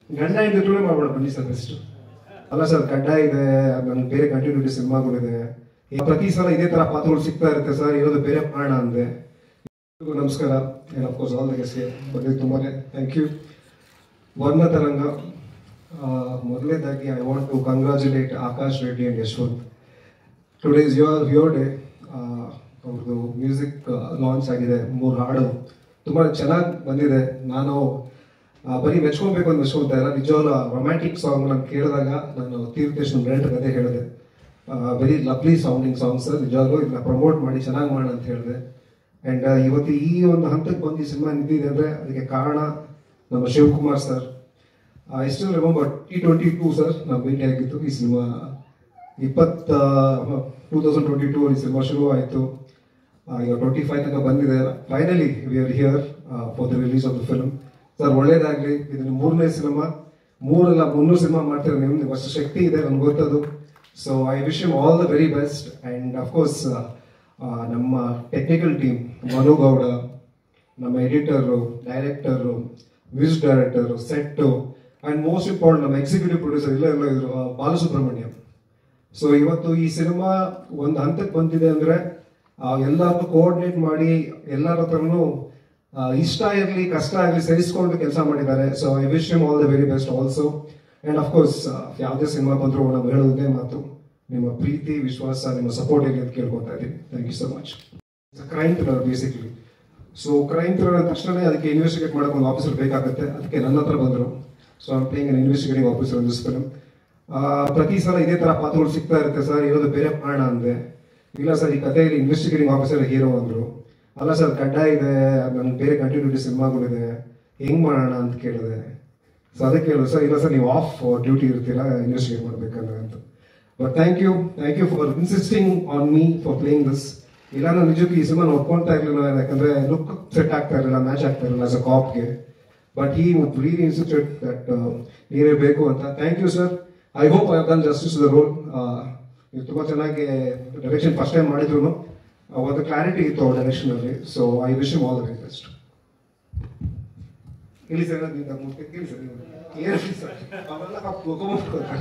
ಗಂಡ ಹೆಂಡತಿನೇ ಮಾಡೋಣ ಬನ್ನಿ ಸರ್ ಬೆಸ್ಟ್. ಅಲ್ಲ ಸರ್, ಗಡ್ಡ ಇದೆ, ನನ್ಗೆ ಬೇರೆ ಕಂಟಿನ್ಯೂಟಿ ಸಿನಿಮಾಗಳಿದೆ, ಪ್ರತಿ ಸಲ ಇದೇ ತರ ಪಾತ್ರಗಳು ಸಿಗ್ತಾ ಇರುತ್ತೆ ಸರ್, ಇರೋದು ಬೇರೆ ಮಾಡೋಣ ಅಂದೆ. ನಮಸ್ಕಾರ, ಅಫ್ಕೋರ್ಸ್ ಆಲ್ ದ ಗೆಸ್ಟ್ಗೆ ಬಂದಿದ್ದು ತುಂಬಾನೇ ಥ್ಯಾಂಕ್ ಯು. ವರ್ಣ ತರಂಗ, ಮೊದಲನೇದಾಗಿ I want to congratulate Akash Reddy and Yashwant. Today is your day. ಅವ್ರದ್ದು ಮ್ಯೂಸಿಕ್ ಲಾಂಚ್ ಆಗಿದೆ, 3 ಹಾಡು ತುಂಬ ಚೆನ್ನಾಗಿ ಬಂದಿದೆ. ನಾನು ಬರೀ ಮೆಚ್ಕೊಬೇಕು ಅಂತ ಮೆಚ್ಕೊಳ್ತಾ ಇಲ್ಲ, ನಿಜವಾಗ್ಲೂ ರೊಮ್ಯಾಂಟಿಕ್ ಸಾಂಗ್ ನಾನು ಕೇಳಿದಾಗ ನಾನು ತೀರ್ಥೇಶ್ ಡೈರೆಕ್ಟರ್ ಅದೇ ಹೇಳಿದೆ, ವೆರಿ ಲವ್ಲಿ ಸೌಂಡಿಂಗ್ ಸಾಂಗ್ಸ್, ನಿಜವಾಗ್ಲೂ ಇದನ್ನ ಪ್ರಮೋಟ್ ಮಾಡಿ ಚೆನ್ನಾಗಿ ಮಾಡೋಣ ಅಂತ ಹೇಳಿದೆ. ಆ್ಯಂಡ್ ಇವತ್ತು ಈ ಒಂದು ಹಂತಕ್ಕೆ ಬಂದು ಈ ಸಿನಿಮಾ ನಿಂತಿದೆ ಅಂದರೆ ಅದಕ್ಕೆ ಕಾರಣ ನಮ್ಮ Shivakumar sir. I still remember T22 sir ನಾವು ಭೇಟಿ ಆಗಿತ್ತು. ಈ ಸಿನಿಮಾ 2022 ಈ ಸಿನಿಮಾ ಶುರು ಆಯಿತು, ಈಗ 25 ತನಕ ಬಂದಿದೆ. Finally we are here for the release of the film. Sir ಒಳ್ಳೇದಾಗಲಿ, ಇದನ್ನು 3ನೇ ಸಿನಿಮಾ, 3 ಅಲ್ಲ 300 ಸಿನಿಮಾ ಮಾಡ್ತಾರೆ, ನಿಮ್ಗೆ ಅಷ್ಟು ಶಕ್ತಿ ಇದೆ ನನಗೆ ಗೊತ್ತದು. So I wish you all the very best. And of course ನಮ್ಮ ಟೆಕ್ನಿಕಲ್ ಟೀಮ್, ಮನು ಗೌಡ, ನಮ್ಮ editor, director, music director, set, and most important ನಮ್ಮ ಎಕ್ಸಿಕ್ಯೂಟಿವ್ ಪ್ರೊಡ್ಯೂಸರ್ ಎಲ್ಲ ಇದ್ರು, ಬಾಲಸುಬ್ರಹ್ಮಣ್ಯಂ. ಸೊ ಇವತ್ತು ಈ ಸಿನಿಮಾ ಒಂದು ಹಂತಕ್ಕೆ ಬಂದಿದೆ ಅಂದರೆ ಎಲ್ಲರನ್ನೂ ಕೋಆರ್ಡಿನೇಟ್ ಮಾಡಿ ಎಲ್ಲರ ಹತ್ರನೂ ಇಷ್ಟ ಇರಲಿ ಕಷ್ಟ ಆಗಲಿ ಸರಿಸ್ಕೊಂಡು ಕೆಲಸ ಮಾಡಿದ್ದಾರೆ. So I wish you all the very best also. And of course ಯಾವುದೇ ಸಿನಿಮಾ ಬಂದರೂ ನಾವು ಹೇಳೋದೇ ಮಾತು, ನಿಮ್ಮ ಪ್ರೀತಿ ವಿಶ್ವಾಸ ನಿಮ್ಮ ಸಪೋರ್ಟ್ ಇರಲಿ ಅಂತ ಕೇಳ್ಕೊತಾ ಇದ್ದೀನಿ. Thank you so much. Crime thriller basically. So crime thriller ಅಂದ ತಕ್ಷಣ ಅದಕ್ಕೆ ಇನ್ವೆಸ್ಟಿಗೇಟ್ ಮಾಡೋಕೆ ಒಂದು ಆಫೀಸರ್ ಬೇಕಾಗುತ್ತೆ, ಅದಕ್ಕೆ ನನ್ನ ಹತ್ರ ಬಂದರು. So I am playing an investigating officer in this film. ಪ್ರತಿ ಸಲ ಇದೇ ಥರ ಪಾತ್ರಗಳು ಸಿಗ್ತಾ ಇರುತ್ತೆ ಸರ್, ಇರೋದು ಬೇರೆ ಮಾಡೋಣ ಅಂದೆ. ಇಲ್ಲ ಸರ್, ಈ ಕಥೆಯಲ್ಲಿ ಇನ್ವೆಸ್ಟಿಗೇಟಿಂಗ್ ಆಫೀಸರ್ ಹೀರೋ ಅಂದರು. ಅಲ್ಲ ಸರ್, ಗಡ್ಡ ಇದೆ, ನನ್ಗೆ ಬೇರೆ ಕಂಟಿನ್ಯೂಟಿ ಸಿನಿಮಾಗಳಿದೆ, ಹೆಂಗೆ ಮಾಡೋಣ ಅಂತ ಕೇಳಿದೆ. ಸೊ ಅದಕ್ಕೆ ಹೇಳಿದ್ರು ಸರ್, ಇಲ್ಲ ಸರ್ ನೀವು ಆಫ್ ಡ್ಯೂಟಿ ಇರ್ತೀರಾ ಇನ್ವೆಸ್ಟಿಗೇಟ್ ಮಾಡಬೇಕಂದ್ರೆ ಅಂತ. But thank you for insisting on me for playing this. ಇಲ್ಲ ನಾನು ನಿಜಕ್ಕೂ ಈ ಸಿನಿಮಾ ಒಪ್ಕೊಳ್ತಾ ಇರಲಿಲ್ಲ, ಯಾಕಂದರೆ ಲುಕ್ ಸೆಟ್ ಆಗ್ತಾ ಇರಲಿಲ್ಲ, ಮ್ಯಾಚ್ ಆಗ್ತಾ ಇರಲಿಲ್ಲ ಆಸ್ ಅ ಕಾಪ್ಗೆ. But he really insisted that ನೀವೇ ಬೇಕು ಅಂತ. Thank you sir. I hope I have done justice to the role. ನೀವು ತುಂಬ ಚೆನ್ನಾಗಿ ಡೈರೆಕ್ಷನ್ ಫಸ್ಟ್ ಟೈಮ್ ಮಾಡಿದ್ರು, ಒಂದು ಕ್ಲಾರಿಟಿ ಇತ್ತು ಅವ್ರ ಡೈರೆಕ್ಷನಲ್ಲಿ. So I wish you all the very best. ಹೇಳಿ ಸರ್, ಹೇಳಿ ಸರ್, ಕೇಳಿ ಸರ್, ಅವೆಲ್ಲ ಹೋಗ್ಕೊಂಡ್ಬಿಡ್ತಾರೆ.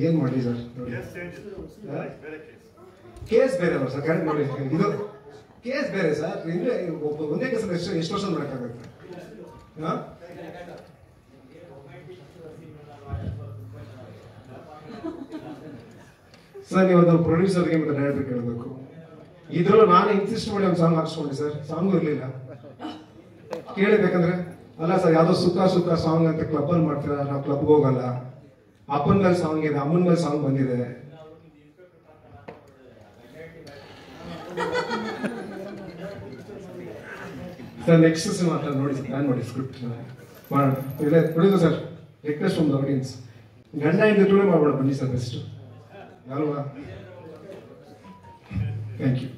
ಏನ್ ಮಾಡಿ ಸರ್ ನೋಡಿ, ಕೇಸ್ ಬೇರೆ ಅಲ್ಲ ಸರ್, ಕರೆಕ್ಟ್ ನೋಡಿ, ಇದು ಕೇಸ್ ಬೇರೆ ಸರ್. ಒಂದೇ ಕೇಸ್ ಎಷ್ಟು ವರ್ಷ ಮಾಡೋಕ್ಕಾಗುತ್ತೆ? ಸರ್ ನೀವು ಒಂದು ಪ್ರೊಡ್ಯೂಸರ್ಗೆ ಮತ್ತು ಡೈರೆಕ್ಟರ್ ಕೇಳಬೇಕು. ಇದ್ರಲ್ಲೂ ನಾನು ಇನ್ಸಿಸ್ಟ್ ಮಾಡಿ ಒಂದು ಸಾಂಗ್ ಹಾಕ್ಸ್ಕೊಂಡೆ ಸರ್, ಸಾಂಗು ಇರಲಿಲ್ಲ ಕೇಳಬೇಕಂದ್ರೆ. ಅಲ್ಲ ಸರ್, ಯಾವುದೋ ಸುಖ ಸಾಂಗ್ ಅಂತ ಕ್ಲಬ್ಬಲ್ಲಿ ಮಾಡ್ತೀರಾ, ನಾವು ಕ್ಲಬ್ಗೆ ಹೋಗಲ್ಲ. ಅಪ್ಪನ ಮೇಲೆ ಸಾಂಗ್ ಇದೆ, ಅಮ್ಮನ ಮೇಲೆ ಸಾಂಗ್ ಬಂದಿದೆ. ಸರ್ ನೆಕ್ಸ್ಟ್ ಸಿನಿಮಾ ನೋಡಿ ಸರ್, ಪ್ಲಾನ್ ಮಾಡಿ ಸ್ಕ್ರಿಪ್ಟ್ ಮಾಡೋಣ. ಇಲ್ಲ producer sir, request from the audience, ಗಂಡ ಹೆಂಡತಿನೇ ಮಾಡೋಣ ಬನ್ನಿ ಸರ್ ಬೆಸ್ಟ್ ಅಲ್ವಾ? Thank you.